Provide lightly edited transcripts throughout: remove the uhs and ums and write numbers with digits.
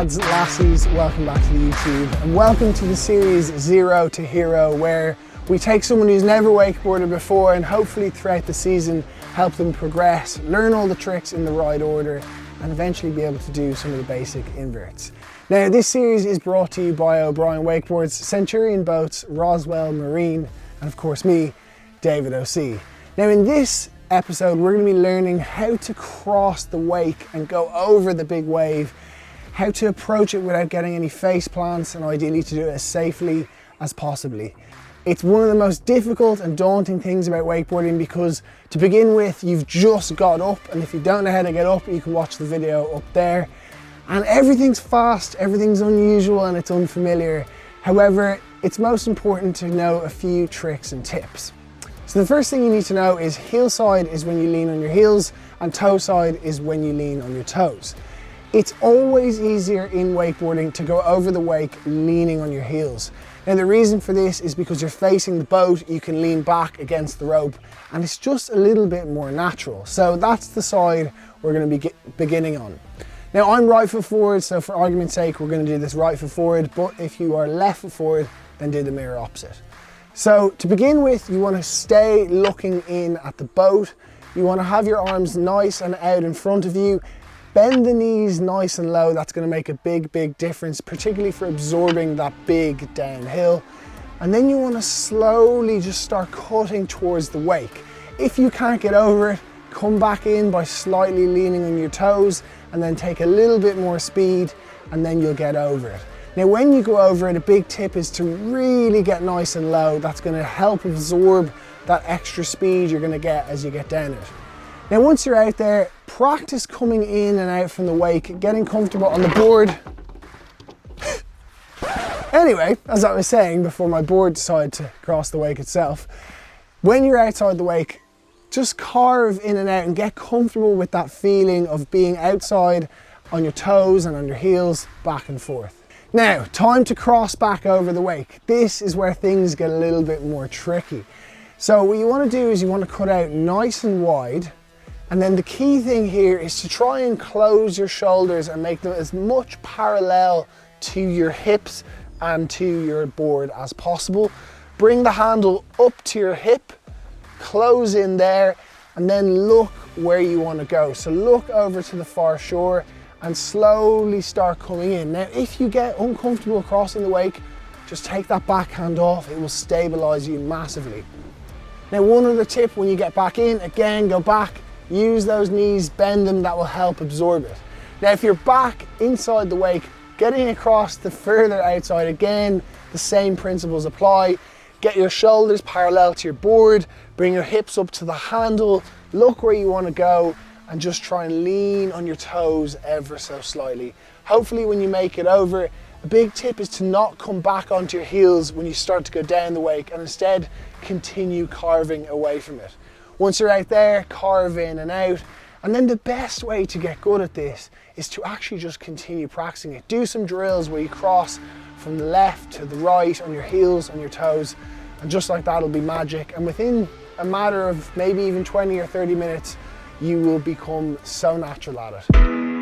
lads, lassies, welcome back to the YouTube and welcome to the series Zero to Hero, where we take someone who's never wakeboarded before and hopefully throughout the season help them progress, learn all the tricks in the right order and eventually be able to do some of the basic inverts. Now this series is brought to you by O'Brien Wakeboards, Centurion Boats, Roswell Marine and of course me, David OC. Now in this episode we're going to be learning how to cross the wake and go over the big wave, how to approach it without getting any face plants and ideally to do it as safely as possibly. It's one of the most difficult and daunting things about wakeboarding because to begin with you've just got up, and if you don't know how to get up you can watch the video up there, and everything's fast, everything's unusual and it's unfamiliar. However, it's most important to know a few tricks and tips. So the first thing you need to know is Heelside is when you lean on your heels and Toeside is when you lean on your toes. It's always easier in wakeboarding to go over the wake leaning on your heels. Now the reason for this is because you're facing the boat, you can lean back against the rope and it's just a little bit more natural. So that's the side we're going to be beginning on. Now I'm right foot forward, so for argument's sake we're going to do this right foot forward, but if you are left foot forward then do the mirror opposite. So to begin with you want to stay looking in at the boat, you want to have your arms nice and out in front of you. Bend the knees nice and low, that's going to make a big difference, particularly for absorbing that big downhill. And then you want to slowly just start cutting towards the wake. If you can't get over it, come back in by slightly leaning on your toes and then take a little bit more speed and then you'll get over it. Now when you go over it, a big tip is to really get nice and low. That's going to help absorb that extra speed you're going to get as you get down it. Now once you're out there, practice coming in and out from the wake, getting comfortable on the board. Anyway, as I was saying before my board decided to cross the wake itself, when you're outside the wake, just carve in and out and get comfortable with that feeling of being outside on your toes and on your heels, back and forth. Now, time to cross back over the wake. This is where things get a little bit more tricky. So what you want to do is you want to cut out nice and wide. And then the key thing here is to try and close your shoulders and make them as much parallel to your hips and to your board as possible. Bring the handle up to your hip, close in there, and then look where you want to go. So look over to the far shore and slowly start coming in. Now, if you get uncomfortable crossing the wake, just take that backhand off. It will stabilize you massively. Now, one other tip when you get back in, again, go back, use those knees, bend them, that will help absorb it. Now, if you're back inside the wake, getting across the further outside, again, the same principles apply. Get your shoulders parallel to your board, bring your hips up to the handle, look where you want to go, and just try and lean on your toes ever so slightly. Hopefully when you make it over, a big tip is to not come back onto your heels when you start to go down the wake and instead continue carving away from it. Once you're out there, carve in and out. And then the best way to get good at this is to actually just continue practicing it. Do some drills where you cross from the left to the right on your heels, on your toes, and just like that it'll be magic. And within a matter of maybe even 20 or 30 minutes, you will become so natural at it.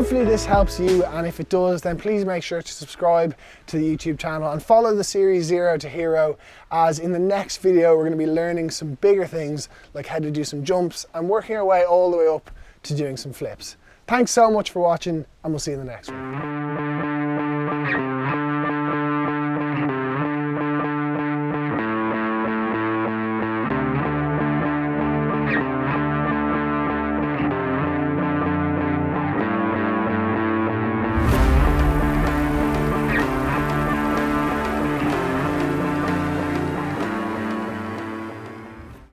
Hopefully this helps you, and if it does then please make sure to subscribe to the YouTube channel and follow the series Zero to Hero, as in the next video we're going to be learning some bigger things like how to do some jumps and working our way all the way up to doing some flips. Thanks so much for watching, and we'll see you in the next one.